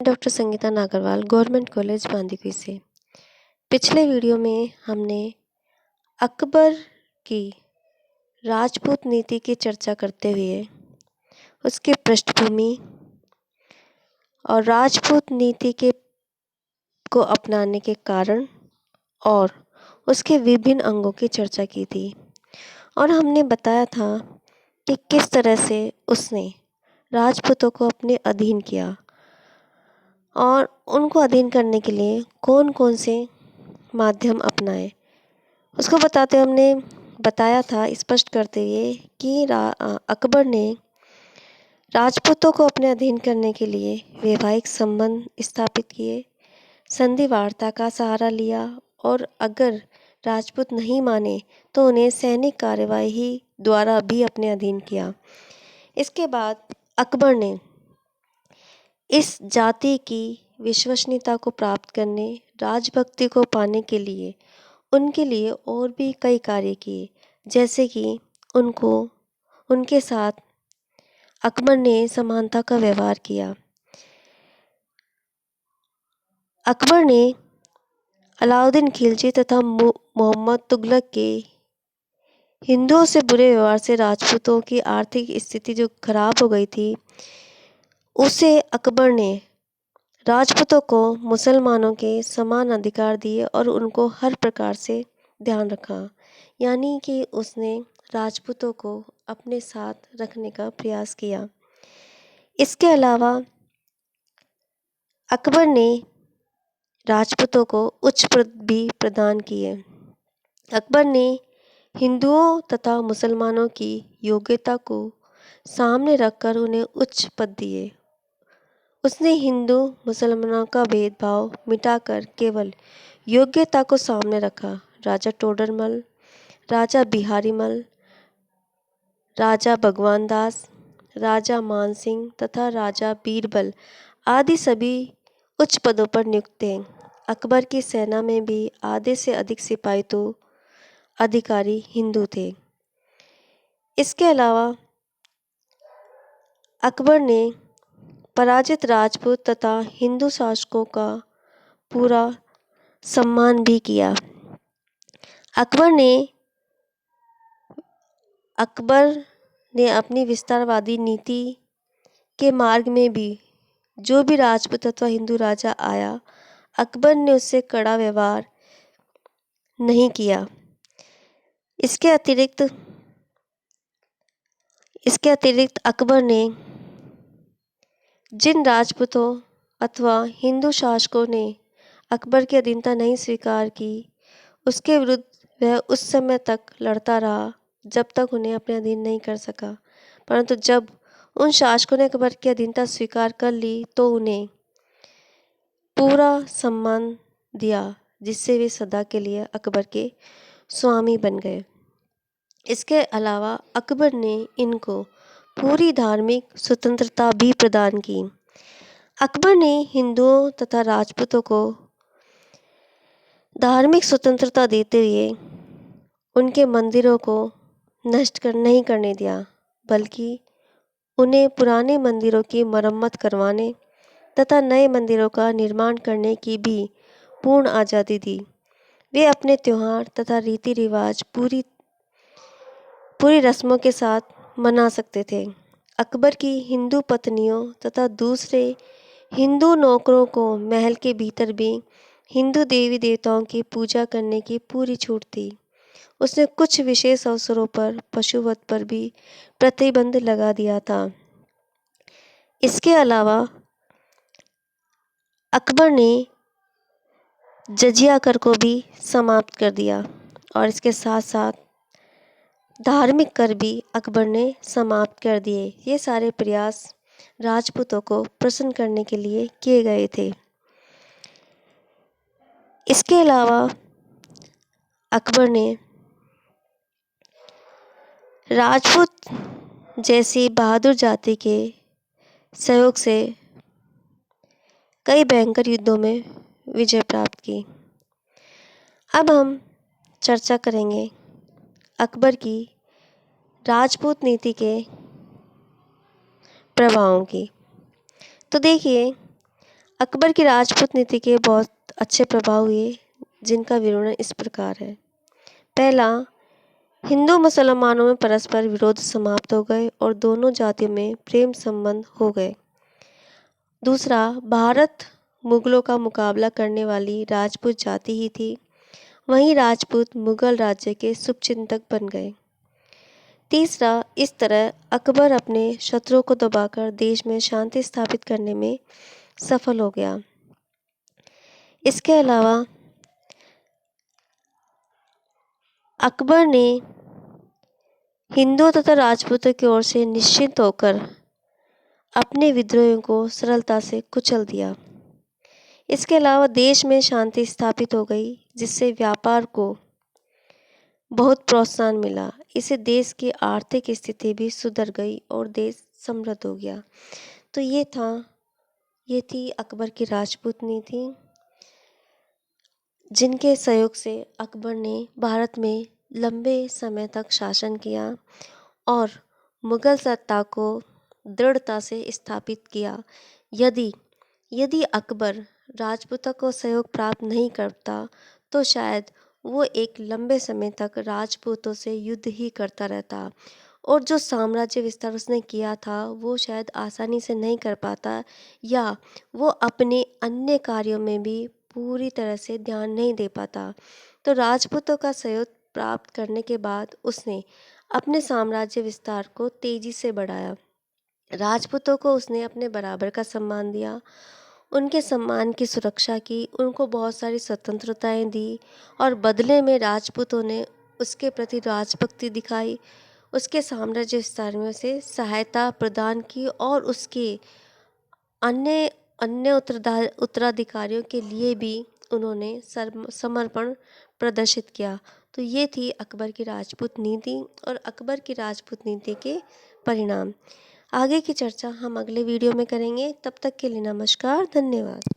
Doctor Sangeeta Nagarwal, government college Bandikui से। पिछले video में हमने अकबर की राजपूत नीति की चर्चा करते हुए उसकी पृष्ठभूमि और राजपूत नीति को अपनाने के कारण और उसके विभिन्न अंगों की चर्चा की थी और हमने बताया था कि किस तरह से उसने राजपूतों को अपने अधीन किया और उनको अधीन करने के लिए कौन कौन से माध्यम अपनाए। उसको बताते हमने बताया था स्पष्ट करते हुए कि अकबर ने राजपूतों को अपने अधीन करने के लिए वैवाहिक संबंध स्थापित किए, संधि वार्ता का सहारा लिया और अगर राजपूत नहीं माने तो उन्हें सैनिक कार्यवाही द्वारा भी अपने अधीन किया। इसके बाद अकबर ने इस जाति की विश्वसनीयता को प्राप्त करने, राजभक्ति को पाने के लिए उनके लिए और भी कई कार्य किए, जैसे कि उनके साथ अकबर ने समानता का व्यवहार किया। अकबर ने अलाउद्दीन खिलजी तथा मोहम्मद तुगलक के हिंदुओं से बुरे व्यवहार से राजपूतों की आर्थिक स्थिति जो खराब हो गई थी, उसे अकबर ने राजपूतों को मुसलमानों के समान अधिकार दिए और उनको हर प्रकार से ध्यान रखा, यानी कि उसने राजपूतों को अपने साथ रखने का प्रयास किया। इसके अलावा अकबर ने राजपूतों को उच्च पद भी प्रदान किए। अकबर ने हिंदुओं तथा मुसलमानों की योग्यता को सामने रखकर उन्हें उच्च पद दिए। उसने हिंदू मुसलमानों का भेदभाव मिटाकर केवल योग्यता को सामने रखा। राजा टोडरमल, राजा बिहारीमल, राजा भगवान दास, राजा मानसिंह तथा राजा बीरबल आदि सभी उच्च पदों पर नियुक्त थे। अकबर की सेना में भी आधे से अधिक सिपाही तो अधिकारी हिंदू थे। इसके अलावा अकबर ने पराजित राजपूत तथा हिंदू शासकों का पूरा सम्मान भी किया। अकबर ने अपनी विस्तारवादी नीति के मार्ग में भी जो भी राजपूत अथवा हिंदू राजा आया, अकबर ने उससे कड़ा व्यवहार नहीं किया। इसके अतिरिक्त अकबर ने जिन राजपूतों अथवा हिंदू शासकों ने अकबर की अधीनता नहीं स्वीकार की, उसके विरुद्ध वह उस समय तक लड़ता रहा जब तक उन्हें अपने अधीन नहीं कर सका। परंतु जब उन शासकों ने अकबर की अधीनता स्वीकार कर ली तो उन्हें पूरा सम्मान दिया, जिससे वे सदा के लिए अकबर के स्वामी बन गए। इसके अलावा अकबर ने इनको पूरी धार्मिक स्वतंत्रता भी प्रदान की। अकबर ने हिंदुओं तथा राजपूतों को धार्मिक स्वतंत्रता देते हुए उनके मंदिरों को नष्ट नहीं करने दिया, बल्कि उन्हें पुराने मंदिरों की मरम्मत करवाने तथा नए मंदिरों का निर्माण करने की भी पूर्ण आज़ादी दी। वे अपने त्योहार तथा रीति रिवाज पूरी रस्मों के साथ मना सकते थे। अकबर की हिंदू पत्नियों तथा दूसरे हिंदू नौकरों को महल के भीतर भी हिंदू देवी देवताओं की पूजा करने की पूरी छूट थी। उसने कुछ विशेष अवसरों पर पशुवध पर भी प्रतिबंध लगा दिया था। इसके अलावा अकबर ने जजिया कर को भी समाप्त कर दिया और इसके साथ साथ धार्मिक कर भी अकबर ने समाप्त कर दिए। ये सारे प्रयास राजपूतों को प्रसन्न करने के लिए किए गए थे। इसके अलावा अकबर ने राजपूत जैसी बहादुर जाति के सहयोग से कई भयंकर युद्धों में विजय प्राप्त की। अब हम चर्चा करेंगे अकबर की राजपूत नीति के प्रभावों की। तो देखिए, अकबर की राजपूत नीति के बहुत अच्छे प्रभाव हुए, जिनका विवरण इस प्रकार है। पहला, हिंदू मुसलमानों में परस्पर विरोध समाप्त हो गए और दोनों जातियों में प्रेम संबंध हो गए। दूसरा, भारत मुगलों का मुकाबला करने वाली राजपूत जाति ही थी, वहीं राजपूत मुगल राज्य के शुभचिंतक बन गए। तीसरा, इस तरह अकबर अपने शत्रुओं को दबाकर देश में शांति स्थापित करने में सफल हो गया। इसके अलावा अकबर ने हिंदुओं तथा राजपूतों की ओर से निश्चिंत होकर अपने विद्रोहियों को सरलता से कुचल दिया। इसके अलावा देश में शांति स्थापित हो गई, जिससे व्यापार को बहुत प्रोत्साहन मिला। इससे देश की आर्थिक स्थिति भी सुधर गई और देश समृद्ध हो गया। तो ये थी अकबर की राजपूत नीति, जिनके सहयोग से अकबर ने भारत में लंबे समय तक शासन किया और मुगल सत्ता को दृढ़ता से स्थापित किया। यदि अकबर राजपूतों को सहयोग प्राप्त नहीं करता तो शायद वो एक लंबे समय तक राजपूतों से युद्ध ही करता रहता और जो साम्राज्य विस्तार उसने किया था वो शायद आसानी से नहीं कर पाता, या वो अपने अन्य कार्यों में भी पूरी तरह से ध्यान नहीं दे पाता। तो राजपूतों का सहयोग प्राप्त करने के बाद उसने अपने साम्राज्य विस्तार को तेजी से बढ़ाया। राजपूतों को उसने अपने बराबर का सम्मान दिया, उनके सम्मान की सुरक्षा की, उनको बहुत सारी स्वतंत्रताएं दी और बदले में राजपूतों ने उसके प्रति राजभक्ति दिखाई, उसके साम्राज्य विस्तार में से सहायता प्रदान की और उसके अन्य अन्य उत्तराधिकारियों के लिए भी उन्होंने समर्पण प्रदर्शित किया। तो ये थी अकबर की राजपूत नीति और अकबर की राजपूत नीति के परिणाम। आगे की चर्चा हम अगले वीडियो में करेंगे। तब तक के लिए नमस्कार, धन्यवाद।